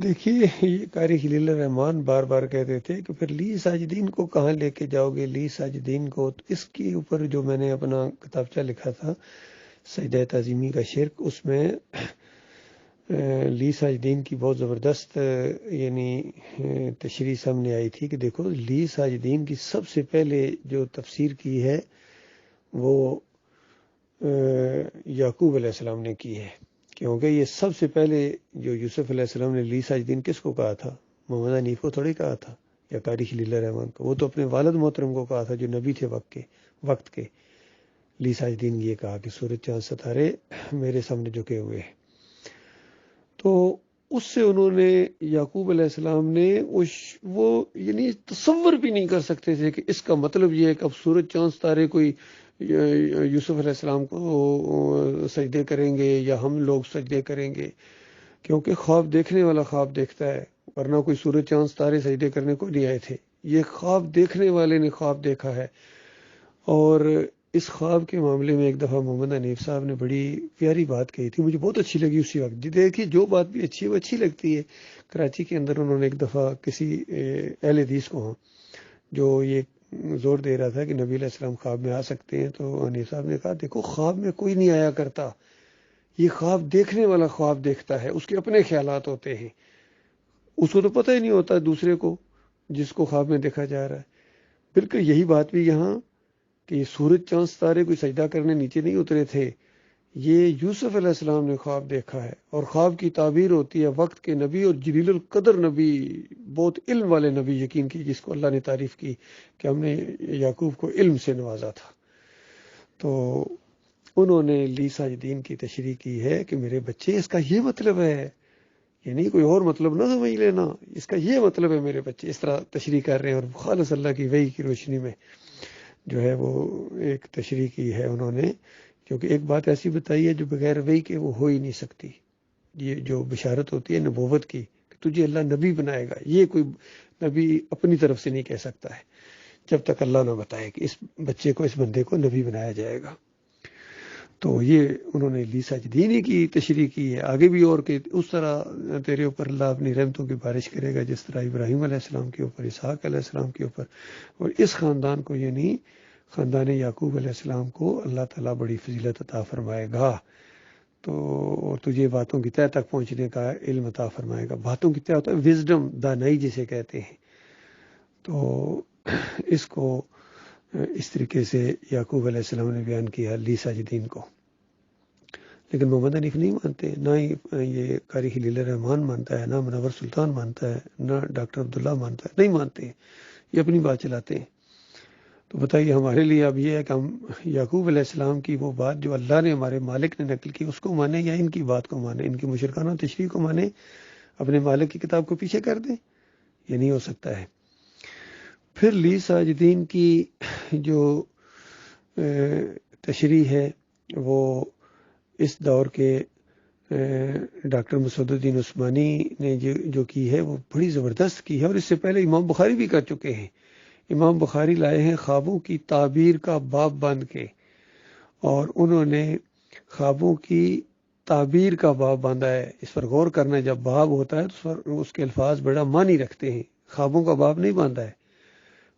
دیکھیے یہ قاری خلیل الرحمان بار بار کہتے تھے کہ پھر لی ساجدین کو کہاں لے کے جاؤ گے، لی ساجدین کو. تو اس کے اوپر جو میں نے اپنا کتابچہ لکھا تھا سجدہ تعظیمی کا شرک، اس میں لی ساجدین کی بہت زبردست یعنی تشریح سامنے آئی تھی کہ دیکھو لی ساجدین کی سب سے پہلے جو تفسیر کی ہے وہ یعقوب علیہ السلام نے کی ہے، کیونکہ یہ سب سے پہلے جو یوسف علیہ السلام نے لی ساجدین کس کو کہا تھا؟ محمد حنیف کو تھوڑی کہا تھا یا قاری خلیل الرحمان کو، وہ تو اپنے والد محترم کو کہا تھا جو نبی تھے وقت کے. لی ساجدین یہ کہا کہ سورج چاند ستارے میرے سامنے جھکے ہوئے ہیں. تو اس سے انہوں نے یعقوب علیہ السلام نے وہ یعنی تصور بھی نہیں کر سکتے تھے کہ اس کا مطلب یہ ہے کہ اب سورج چاند ستارے کوئی یوسف علیہ السلام کو سجدے کریں گے یا ہم لوگ سجدے کریں گے، کیونکہ خواب دیکھنے والا خواب دیکھتا ہے، ورنہ کوئی سورج چاند ستارے سجدے کرنے کو نہیں آئے تھے. یہ خواب دیکھنے والے نے خواب دیکھا ہے. اور اس خواب کے معاملے میں ایک دفعہ محمد حنیف صاحب نے بڑی پیاری بات کہی تھی، مجھے بہت اچھی لگی اسی وقت. دیکھیے جو بات بھی اچھی ہے وہ اچھی لگتی ہے. کراچی کے اندر انہوں نے ایک دفعہ کسی اہل حدیث کو جو یہ زور دے رہا تھا کہ نبی علیہ السلام خواب میں آ سکتے ہیں، تو حنیف صاحب نے کہا دیکھو خواب میں کوئی نہیں آیا کرتا، یہ خواب دیکھنے والا خواب دیکھتا ہے، اس کے اپنے خیالات ہوتے ہیں، اس کو تو پتہ ہی نہیں ہوتا دوسرے کو جس کو خواب میں دیکھا جا رہا ہے. بالکل یہی بات بھی یہاں کہ یہ سورج چاند ستارے کوئی سجدہ کرنے نیچے نہیں اترے تھے، یہ یوسف علیہ السلام نے خواب دیکھا ہے. اور خواب کی تعبیر ہوتی ہے وقت کے نبی اور جلیل القدر نبی، بہت علم والے نبی، یقین کی جس کو اللہ نے تعریف کی کہ ہم نے یعقوب کو علم سے نوازا تھا. تو انہوں نے لی ساجدین کی تشریح کی ہے کہ میرے بچے اس کا یہ مطلب ہے، یعنی کوئی اور مطلب نہ سمجھ لینا، اس کا یہ مطلب ہے میرے بچے، اس طرح تشریح کر رہے ہیں. اور خالص اللہ کی وحی کی روشنی میں جو ہے وہ ایک تشریح کی ہے انہوں نے، کیونکہ ایک بات ایسی بتائی ہے جو بغیر وحی کے وہ ہو ہی نہیں سکتی. یہ جو بشارت ہوتی ہے نبوت کی کہ تجھے اللہ نبی بنائے گا، یہ کوئی نبی اپنی طرف سے نہیں کہہ سکتا ہے جب تک اللہ نہ بتائے کہ اس بچے کو، اس بندے کو نبی بنایا جائے گا. تو یہ انہوں نے لی ساجدین کی تشریح کی ہے. آگے بھی اور کہ اس طرح تیرے اوپر اللہ اپنی رحمتوں کی بارش کرے گا جس طرح ابراہیم علیہ السلام کے اوپر، اسحاق علیہ السلام کے اوپر، اور اس خاندان کو یعنی خاندان یعقوب علیہ السلام کو اللہ تعالیٰ بڑی فضیلت عطا فرمائے گا. تو تجھے باتوں کی تہہ تک پہنچنے کا علم عطا فرمائے گا. باتوں کی تہہ ہوتا ہے وزڈم، دانائی جسے کہتے ہیں. تو اس کو اس طریقے سے یعقوب علیہ السلام نے بیان کیا لی ساجدین کو. لیکن محمد حنیف نہیں مانتے، نہ ہی یہ قاری خلیل الرحمان مانتا ہے، نہ منور سلطان مانتا ہے، نہ ڈاکٹر عبداللہ مانتا ہے، نہیں مانتے ہیں، یہ اپنی بات چلاتے ہیں. تو بتائیے ہمارے لیے اب یہ ہے کہ ہم یعقوب علیہ السلام کی وہ بات جو اللہ نے، ہمارے مالک نے نقل کی، اس کو مانیں یا ان کی بات کو مانیں، ان کی مشرکانہ تشریح کو مانیں، اپنے مالک کی کتاب کو پیچھے کر دیں؟ یہ نہیں ہو سکتا ہے. پھر لی ساجدین کی جو تشریح ہے وہ اس دور کے ڈاکٹر مسعود الدین عثمانی نے جو کی ہے وہ بڑی زبردست کی ہے، اور اس سے پہلے امام بخاری بھی کر چکے ہیں. امام بخاری لائے ہیں خوابوں کی تعبیر کا باب باندھ کے، اور انہوں نے خوابوں کی تعبیر کا باب باندھا ہے. اس پر غور کرنا، جب باب ہوتا ہے تو اس کے الفاظ بڑا معنی رکھتے ہیں. خوابوں کا باب نہیں باندھا ہے،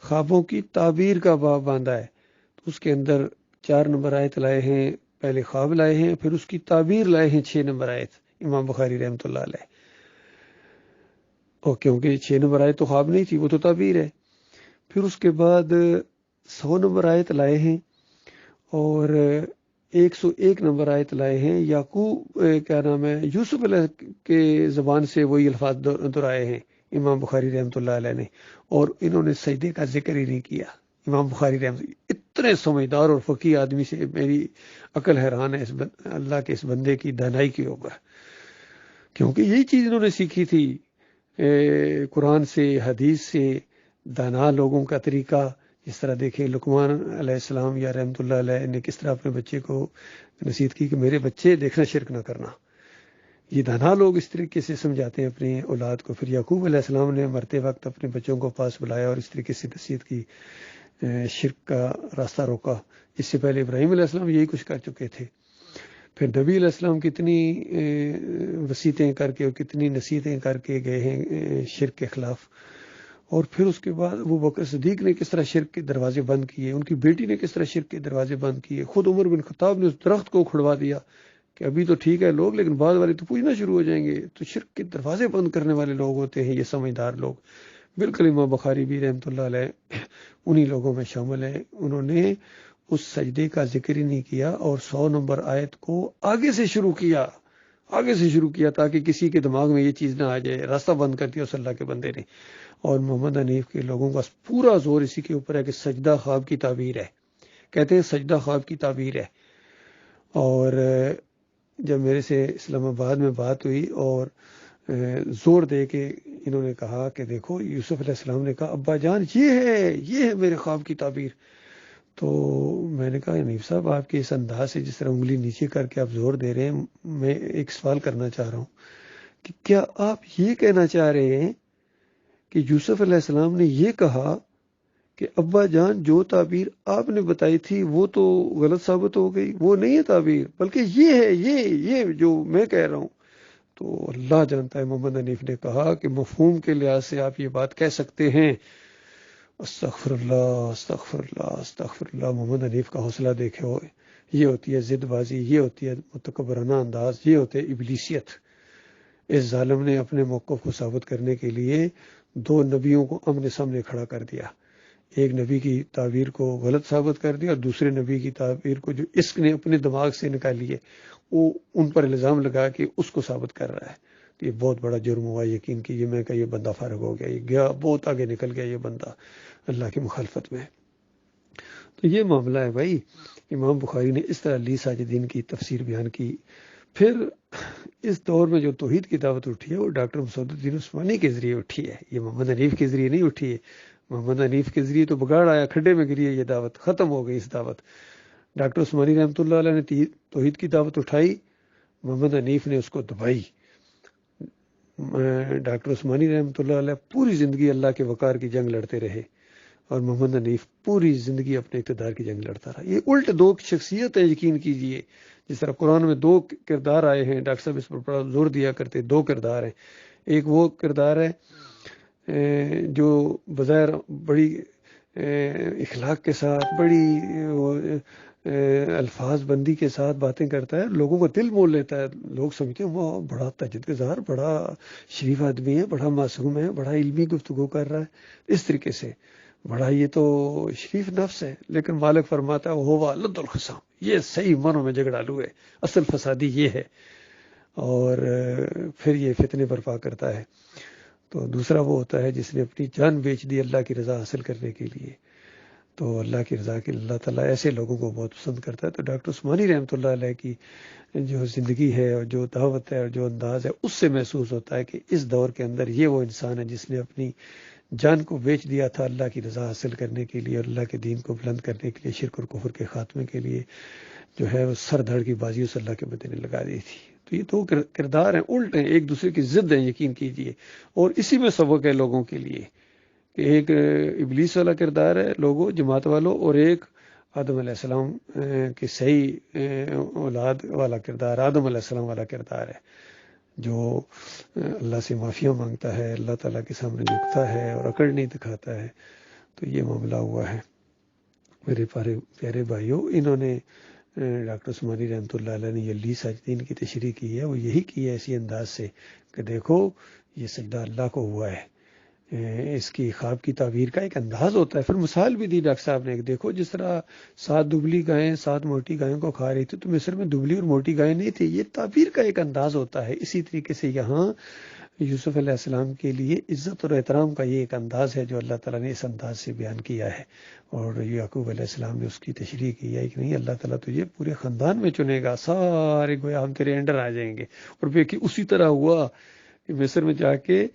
خوابوں کی تعبیر کا باب باندھا ہے. تو اس کے اندر 4 نمبر آیت لائے ہیں، پہلے خواب لائے ہیں، پھر اس کی تعبیر لائے ہیں 6 نمبر آیت، امام بخاری رحمۃ اللہ علیہ. اور کیونکہ 6 نمبر آیت تو خواب نہیں تھی، وہ تو تعبیر ہے. پھر اس کے بعد 100 نمبر آیت لائے ہیں، اور 101 نمبر آیت لائے ہیں. یعقوب کیا نام ہے، یوسف علیہ کے زبان سے وہی الفاظ دہرائے ہیں امام بخاری رحمۃ اللہ علیہ نے. اور انہوں نے سجدے کا ذکر ہی نہیں کیا. امام بخاری رحمۃ، اتنے سمجھدار اور فقیہ آدمی سے میری عقل حیران ہے اللہ کے اس بندے کی دانائی کے اوپر، کیونکہ یہی چیز انہوں نے سیکھی تھی قرآن سے، حدیث سے. دانا لوگوں کا طریقہ، جس طرح دیکھیں لقمان علیہ السلام یا رحمۃ اللہ علیہ نے کس طرح اپنے بچے کو نصیحت کی کہ میرے بچے دیکھنا شرک نہ کرنا. یہ دانا لوگ اس طریقے سے سمجھاتے ہیں اپنے اولاد کو. پھر یعقوب علیہ السلام نے مرتے وقت اپنے بچوں کو پاس بلایا اور اس طریقے سے نصیحت کی، شرک کا راستہ روکا. اس سے پہلے ابراہیم علیہ السلام یہی کچھ کر چکے تھے. پھر نبی علیہ السلام کتنی وصیتیں کر کے اور کتنی نصیحتیں کر کے گئے ہیں شرک کے خلاف، اور پھر اس کے بعد ابو بکر صدیق نے کس طرح شرک کے دروازے بند کیے، ان کی بیٹی نے کس طرح شرک کے دروازے بند کیے، خود عمر بن خطاب نے اس درخت کو کھڑوا دیا کہ ابھی تو ٹھیک ہے لوگ، لیکن بعد والے تو پوچھنا شروع ہو جائیں گے، تو شرک کے دروازے بند کرنے والے لوگ ہوتے ہیں یہ سمجھدار لوگ۔ بالکل امام بخاری بھی رحمۃ اللہ علیہ انہی لوگوں میں شامل ہیں، انہوں نے اس سجدے کا ذکر ہی نہیں کیا اور 100 نمبر آیت کو آگے سے شروع کیا تاکہ کسی کے دماغ میں یہ چیز نہ آ جائے، راستہ بند کر دیا اس اللہ کے بندے نے۔ اور محمد حنیف کے لوگوں کا پورا زور اسی کے اوپر ہے کہ سجدہ خواب کی تعبیر ہے، کہتے ہیں سجدہ خواب کی تعبیر ہے۔ اور جب میرے سے اسلام آباد میں بات ہوئی اور زور دے کے انہوں نے کہا کہ دیکھو یوسف علیہ السلام نے کہا ابا جان یہ ہے میرے خواب کی تعبیر، تو میں نے کہا حنیف صاحب آپ کے اس انداز سے جس طرح انگلی نیچے کر کے آپ زور دے رہے ہیں، میں ایک سوال کرنا چاہ رہا ہوں کہ کیا آپ یہ کہنا چاہ رہے ہیں کہ یوسف علیہ السلام نے یہ کہا کہ ابا جان جو تعبیر آپ نے بتائی تھی وہ تو غلط ثابت ہو گئی، وہ نہیں ہے تعبیر بلکہ یہ ہے، یہ جو میں کہہ رہا ہوں؟ تو اللہ جانتا ہے محمد حنیف نے کہا کہ مفہوم کے لحاظ سے آپ یہ بات کہہ سکتے ہیں۔ استغفر اللہ استغفر اللہ استغفر اللہ۔ محمد حنیف کا حوصلہ دیکھے ہوئے، یہ ہوتی ہے ضد بازی، یہ ہوتی ہے متکبرانہ انداز، یہ ہوتے ہے ابلیسیت۔ اس ظالم نے اپنے موقف کو ثابت کرنے کے لیے 2 نبیوں کو آمنے سامنے کھڑا کر دیا، ایک نبی کی تعبیر کو غلط ثابت کر دیا اور دوسرے نبی کی تعبیر کو جو عشق نے اپنے دماغ سے نکالی ہے وہ ان پر الزام لگا کہ اس کو ثابت کر رہا ہے۔ تو یہ بہت بڑا جرم ہوا، یقین کیجیے۔ میں کہ یہ بندہ فارغ ہو گیا، یہ گیا بہت آگے نکل گیا یہ بندہ اللہ کی مخالفت میں۔ تو یہ معاملہ ہے بھائی، امام بخاری نے اس طرح لی ساجدین کی تفسیر بیان کی۔ پھر اس دور میں جو توحید کی دعوت اٹھی ہے وہ ڈاکٹر مسعود الدین عثمانی کے ذریعے اٹھی ہے، یہ محمد حنیف کے ذریعے نہیں اٹھی ہے۔ محمد حنیف کے ذریعے تو بگاڑ آیا، کھڈے میں گری ہے یہ دعوت، ختم ہو گئی اس دعوت۔ ڈاکٹر عثمانی رحمۃ اللہ علیہ نے توحید کی دعوت اٹھائی، محمد حنیف نے اس کو دبائی۔ ڈاکٹر عثمانی رحمۃ اللہ علیہ پوری زندگی اللہ کے وقار کی جنگ لڑتے رہے اور محمد حنیف پوری زندگی اپنے اقتدار کی جنگ لڑتا رہا۔ یہ الٹ 2 شخصیت ہیں، یقین کیجئے۔ جس طرح قرآن میں 2 کردار آئے ہیں، ڈاکٹر صاحب اس پر بڑا زور دیا کرتے، 2 کردار ہیں۔ ایک وہ کردار ہے جو بظاہر بڑی اخلاق کے ساتھ، بڑی الفاظ بندی کے ساتھ باتیں کرتا ہے، لوگوں کو دل مول لیتا ہے، لوگ سمجھتے ہیں وہ بڑا تہجد گزار، بڑا شریف آدمی ہے، بڑا معصوم ہے، بڑا علمی گفتگو کر رہا ہے، اس طریقے سے بڑا یہ تو شریف نفس ہے۔ لیکن مالک فرماتا ہے وہ لد الخصام، یہ صحیح معنوں میں جھگڑالو ہے، اصل فسادی یہ ہے، اور پھر یہ فتنے برپا کرتا ہے۔ تو دوسرا وہ ہوتا ہے جس نے اپنی جان بیچ دی اللہ کی رضا حاصل کرنے کے لیے۔ تو اللہ کی رضا کے اللہ تعالیٰ ایسے لوگوں کو بہت پسند کرتا ہے۔ تو ڈاکٹر عثمانی رحمۃ اللہ علیہ کی جو زندگی ہے اور جو دعوت ہے اور جو انداز ہے، اس سے محسوس ہوتا ہے کہ اس دور کے اندر یہ وہ انسان ہے جس نے اپنی جان کو بیچ دیا تھا اللہ کی رضا حاصل کرنے کے لیے اور اللہ کے دین کو بلند کرنے کے لیے، شرک اور کفر کے خاتمے کے لیے جو ہے وہ سر دھڑ کی بازی اس اللہ کے بندے نے لگا دی تھی۔ تو یہ 2 کردار ہیں، الٹ ہیں، ایک دوسرے کی ضد ہیں، یقین کیجئے۔ اور اسی میں سبق ہے لوگوں کے لیے کہ ایک ابلیس والا کردار ہے لوگوں، جماعت والوں، اور ایک آدم علیہ السلام کی صحیح اولاد والا کردار، آدم علیہ السلام والا کردار ہے، جو اللہ سے معافیاں مانگتا ہے، اللہ تعالیٰ کے سامنے جھکتا ہے اور اکڑ نہیں دکھاتا ہے۔ تو یہ معاملہ ہوا ہے میرے پیارے بھائیوں۔ انہوں نے ڈاکٹر عثمانی رحمۃ اللہ علیہ نے یہ لی ساجدین کی تشریح کی ہے، وہ یہی کی ہے اسی انداز سے کہ دیکھو یہ سجدہ اللہ کو ہوا ہے، اس کی خواب کی تعبیر کا ایک انداز ہوتا ہے۔ پھر مثال بھی دی ڈاکٹر صاحب نے، دیکھو جس طرح 7 دبلی گائیں 7 موٹی گایوں کو کھا رہی تھی، تو مصر میں دبلی اور موٹی گائیں نہیں تھی، یہ تعبیر کا ایک انداز ہوتا ہے۔ اسی طریقے سے یہاں یوسف علیہ السلام کے لیے عزت اور احترام کا یہ ایک انداز ہے جو اللہ تعالیٰ نے اس انداز سے بیان کیا ہے، اور یعقوب علیہ السلام نے اس کی تشریح کی ہے کہ نہیں، اللہ تعالیٰ تجھے پورے خاندان میں چنے گا، سارے گویا ہم تیرے انڈر آ جائیں گے۔ اور دیکھیے اسی طرح ہوا کہ مصر میں جا کے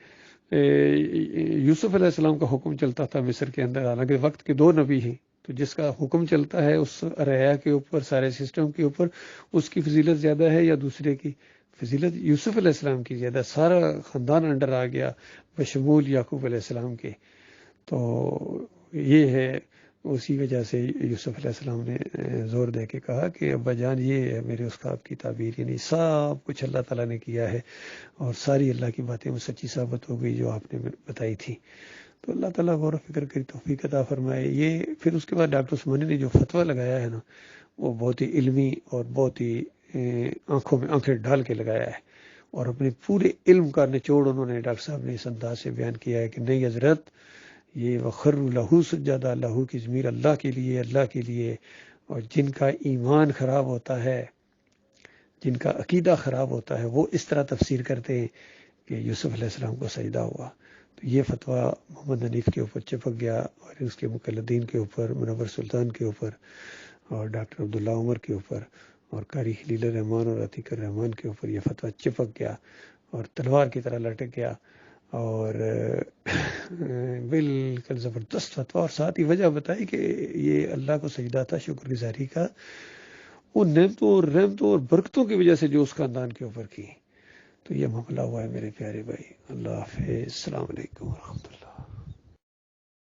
یوسف علیہ السلام کا حکم چلتا تھا مصر کے اندر، حالانکہ وقت کے 2 نبی ہیں، تو جس کا حکم چلتا ہے اس رعایا کے اوپر، سارے سسٹم کے اوپر، اس کی فضیلت زیادہ ہے یا دوسرے کی؟ فضیلت یوسف علیہ السلام کی زیادہ، سارا خاندان انڈر آ گیا بشمول یعقوب علیہ السلام کے۔ تو یہ ہے اسی وجہ سے یوسف علیہ السلام نے زور دے کے کہا کہ ابا جان یہ ہے میرے اس خواب کی تعبیر، یعنی سب کچھ اللہ تعالیٰ نے کیا ہے اور ساری اللہ کی باتیں وہ سچی ثابت ہو گئی جو آپ نے بتائی تھی. تو اللہ تعالیٰ غور و فکر کی توفیق عطا فرمائے. یہ پھر اس کے بعد ڈاکٹر عثمانی نے جو فتویٰ لگایا ہے نا، وہ بہت ہی علمی اور بہت ہی آنکھوں میں آنکھیں ڈال کے لگایا ہے، اور اپنے پورے علم کا نچوڑ انہوں نے ڈاکٹر صاحب نے اس انداز سے بیان کیا ہے کہ نہیں حضرت، یہ وخر لہو سجادہ، لہو کی ضمیر اللہ کے لیے، اللہ کے لیے. اور جن کا ایمان خراب ہوتا ہے، جن کا عقیدہ خراب ہوتا ہے، وہ اس طرح تفسیر کرتے ہیں کہ یوسف علیہ السلام کو سجدہ ہوا. تو یہ فتویٰ محمد حنیف کے اوپر چپک گیا، اور اس کے مقلدین کے اوپر، منور سلطان کے اوپر، اور ڈاکٹر عبداللہ عمر کے اوپر، اور قاری خلیل الرحمان اور عتیق الرحمان کے اوپر یہ فتویٰ چپک گیا اور تلوار کی طرح لٹک گیا، اور بالکل زبردست فتویٰ. اور ساتھ ہی وجہ بتائی کہ یہ اللہ کو سجدہ تھا شکر گزاری کا، وہ نعمتوں اور رحمتوں اور برکتوں کی وجہ سے جو اس خاندان کے اوپر کی. تو یہ معاملہ ہوا ہے میرے پیارے بھائی. اللہ حافظ، السلام علیکم ورحمۃ اللہ.